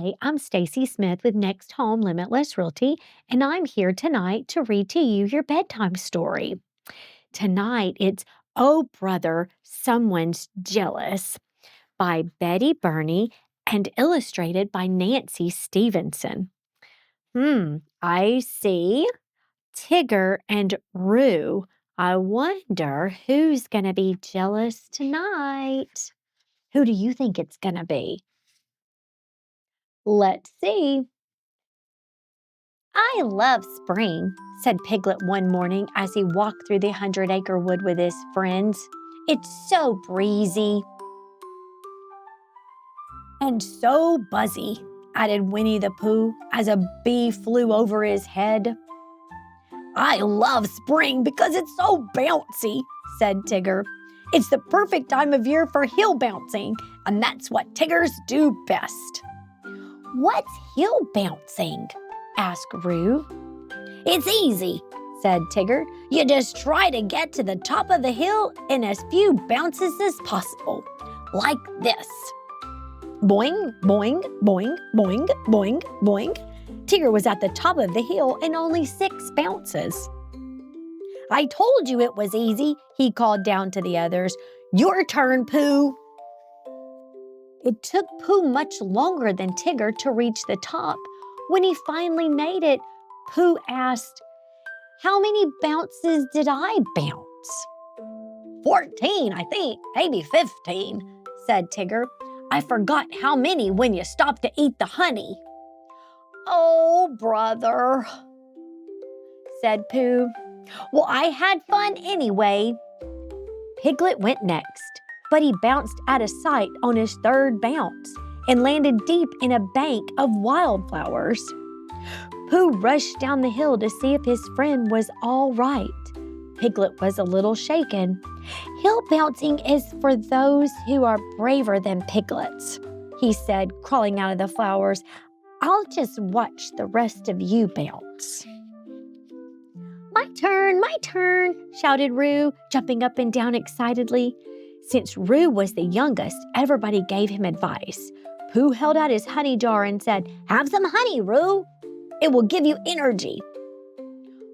Hi, I'm Stacey Smith with Next Home Limitless Realty, and I'm here tonight to read to you your bedtime story. Tonight it's Oh Brother, Someone's Jealous by Betty Burney and illustrated by Nancy Stevenson. I see Tigger and Roo. I wonder who's going to be jealous tonight. Who do you think it's going to be? Let's see. I love spring, said Piglet one morning as he walked through the 100-acre wood with his friends. It's so breezy. And so buzzy, added Winnie the Pooh as a bee flew over his head. I love spring because it's so bouncy, said Tigger. It's the perfect time of year for hill bouncing, and that's what Tiggers do best. What's hill bouncing? Asked Roo. It's easy, said Tigger. You just try to get to the top of the hill in as few bounces as possible, like this. Boing, boing, boing, boing, boing, boing. Tigger was at the top of the hill in only 6 bounces. I told you it was easy, he called down to the others. Your turn, Pooh. It took Pooh much longer than Tigger to reach the top. When he finally made it, Pooh asked, How many bounces did I bounce? 14, I think, maybe 15, said Tigger. I forgot how many when you stopped to eat the honey. Oh, brother, said Pooh. Well, I had fun anyway. Piglet went next, but he bounced out of sight on his 3rd bounce and landed deep in a bank of wildflowers. Pooh rushed down the hill to see if his friend was all right. Piglet was a little shaken. Hill bouncing is for those who are braver than piglets, he said, crawling out of the flowers. I'll just watch the rest of you bounce. My turn, shouted Roo, jumping up and down excitedly. Since Roo was the youngest, everybody gave him advice. Pooh held out his honey jar and said, Have some honey, Roo. It will give you energy.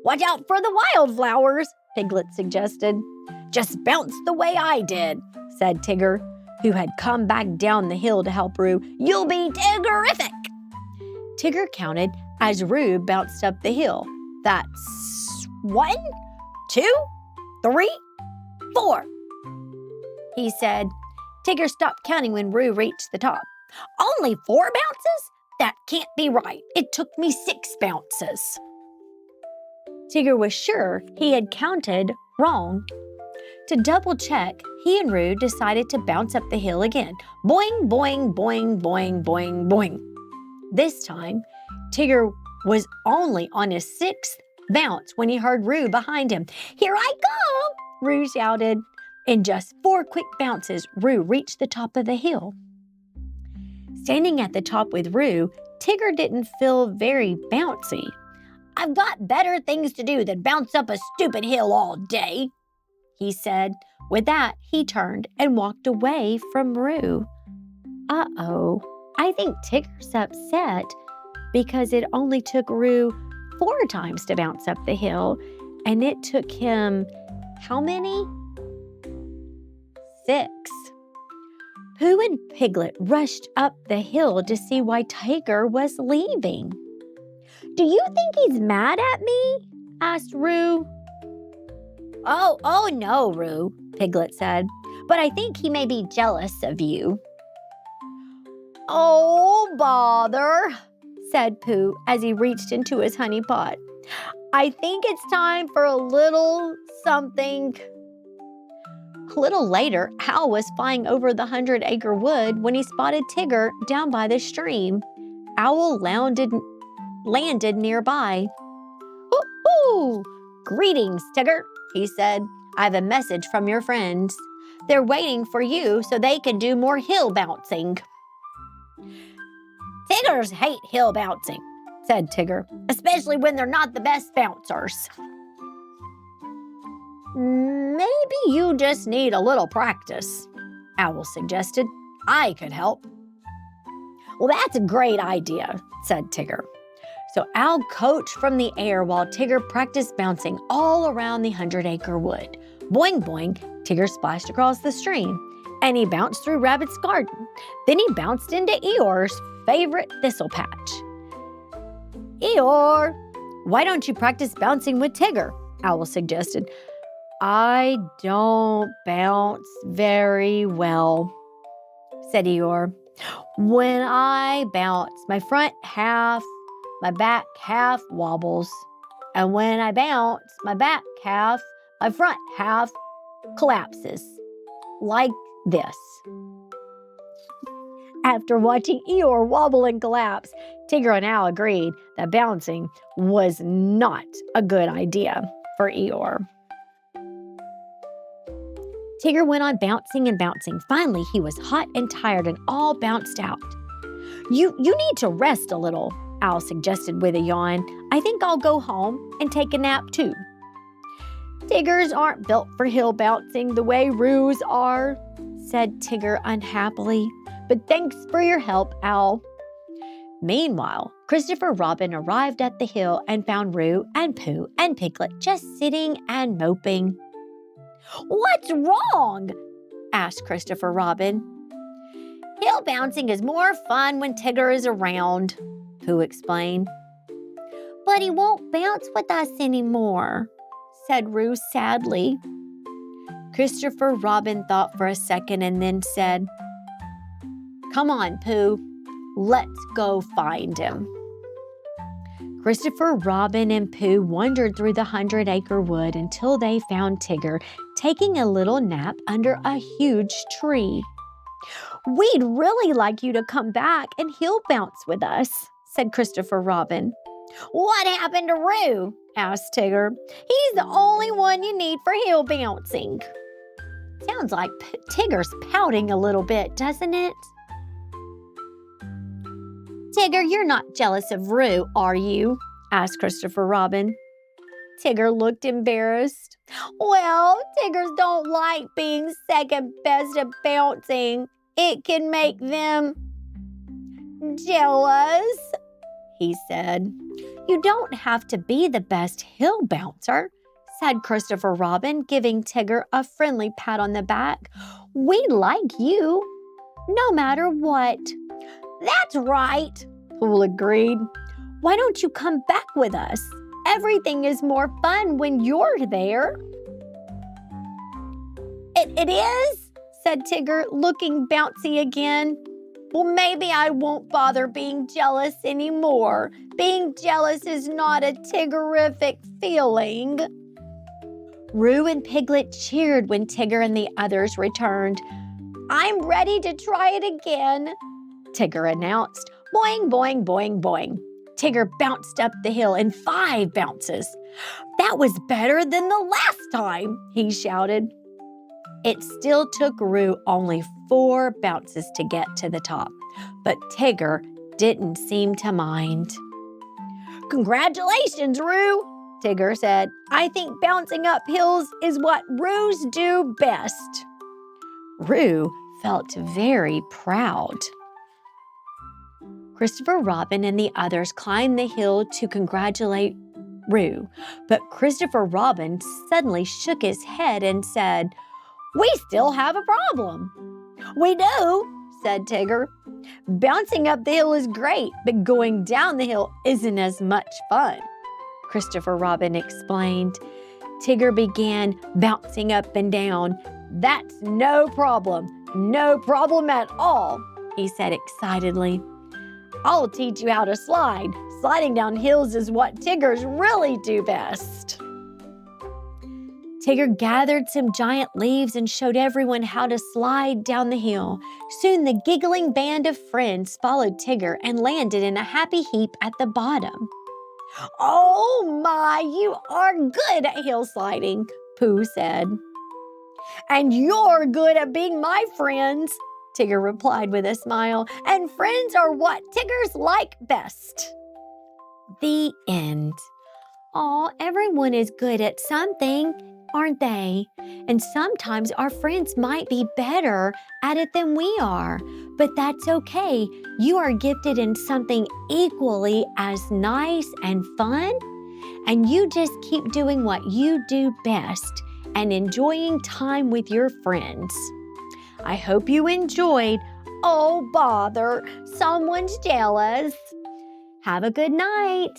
Watch out for the wildflowers, Piglet suggested. Just bounce the way I did, said Tigger, who had come back down the hill to help Roo. You'll be Tiggerific. Tigger counted as Roo bounced up the hill. That's 1, 2, 3, 4, he said. Tigger stopped counting when Roo reached the top. Only 4 bounces? That can't be right. It took me 6 bounces. Tigger was sure he had counted wrong. To double check, he and Roo decided to bounce up the hill again. Boing, boing, boing, boing, boing, boing. This time, Tigger was only on his 6th bounce when he heard Roo behind him. Here I come, Roo shouted. In just 4 quick bounces, Roo reached the top of the hill. Standing at the top with Roo, Tigger didn't feel very bouncy. I've got better things to do than bounce up a stupid hill all day, he said. With that, he turned and walked away from Roo. Uh-oh, I think Tigger's upset because it only took Roo 4 times to bounce up the hill, and it took him how many? 6. Pooh and Piglet rushed up the hill to see why Tigger was leaving. Do you think he's mad at me? Asked Roo. Oh no, Roo, Piglet said. But I think he may be jealous of you. Oh, bother, said Pooh as he reached into his honey pot. I think it's time for a little something. A little later, Owl was flying over the 100-acre wood when he spotted Tigger down by the stream. Owl landed nearby. Hoo-hoo! Greetings, Tigger, he said. I have a message from your friends. They're waiting for you so they can do more hill bouncing. Tiggers hate hill bouncing, said Tigger, especially when they're not the best bouncers. Maybe you just need a little practice, Owl suggested. I could help. Well, that's a great idea, said Tigger. So Al coached from the air while Tigger practiced bouncing all around the 100-acre wood. Boing, boing, Tigger splashed across the stream, and he bounced through Rabbit's garden. Then he bounced into Eeyore's favorite thistle patch. Eeyore, why don't you practice bouncing with Tigger? Owl suggested. I don't bounce very well, said Eeyore. When I bounce, my front half, my back half wobbles. And when I bounce, my back half, my front half collapses. Like this. After watching Eeyore wobble and collapse, Tigger and Owl agreed that bouncing was not a good idea for Eeyore. Tigger went on bouncing and bouncing. Finally, he was hot and tired and all bounced out. You need to rest a little, Owl suggested with a yawn. I think I'll go home and take a nap too. Tiggers aren't built for hill bouncing the way Roos are, said Tigger unhappily. But thanks for your help, Owl. Meanwhile, Christopher Robin arrived at the hill and found Roo and Pooh and Piglet just sitting and moping. What's wrong? Asked Christopher Robin. Hill bouncing is more fun when Tigger is around, Pooh explained. But he won't bounce with us anymore, said Roo sadly. Christopher Robin thought for a second and then said, Come on, Pooh. Let's go find him. Christopher Robin and Pooh wandered through the 100-acre wood until they found Tigger taking a little nap under a huge tree. We'd really like you to come back and hill bounce with us, said Christopher Robin. What happened to Roo? Asked Tigger. He's the only one you need for hill bouncing. Sounds like Tigger's pouting a little bit, doesn't it? Tigger, you're not jealous of Roo, are you? Asked Christopher Robin. Tigger looked embarrassed. Well, Tiggers don't like being second best at bouncing. It can make them jealous, he said. You don't have to be the best hill bouncer, said Christopher Robin, giving Tigger a friendly pat on the back. We like you, no matter what. That's right, Pooh agreed. Why don't you come back with us? Everything is more fun when you're there. It is, said Tigger, looking bouncy again. Well, maybe I won't bother being jealous anymore. Being jealous is not a Tiggerific feeling. Roo and Piglet cheered when Tigger and the others returned. I'm ready to try it again, Tigger announced. Boing, boing, boing, boing. Tigger bounced up the hill in 5 bounces. That was better than the last time, he shouted. It still took Roo only 4 bounces to get to the top, but Tigger didn't seem to mind. Congratulations, Roo, Tigger said. I think bouncing up hills is what Roos do best. Roo felt very proud. Christopher Robin and the others climbed the hill to congratulate Roo, but Christopher Robin suddenly shook his head and said, We still have a problem. We do, said Tigger. Bouncing up the hill is great, but going down the hill isn't as much fun, Christopher Robin explained. Tigger began bouncing up and down. That's no problem at all, he said excitedly. I'll teach you how to slide. Sliding down hills is what Tiggers really do best. Tigger gathered some giant leaves and showed everyone how to slide down the hill. Soon the giggling band of friends followed Tigger and landed in a happy heap at the bottom. Oh my, you are good at hill sliding, Pooh said. And you're good at being my friends, Tigger replied with a smile. And friends are what Tiggers like best. The end. Aw, everyone is good at something, aren't they? And sometimes our friends might be better at it than we are, but that's okay. You are gifted in something equally as nice and fun, and you just keep doing what you do best and enjoying time with your friends. I hope you enjoyed. Oh, bother, someone's jealous. Have a good night.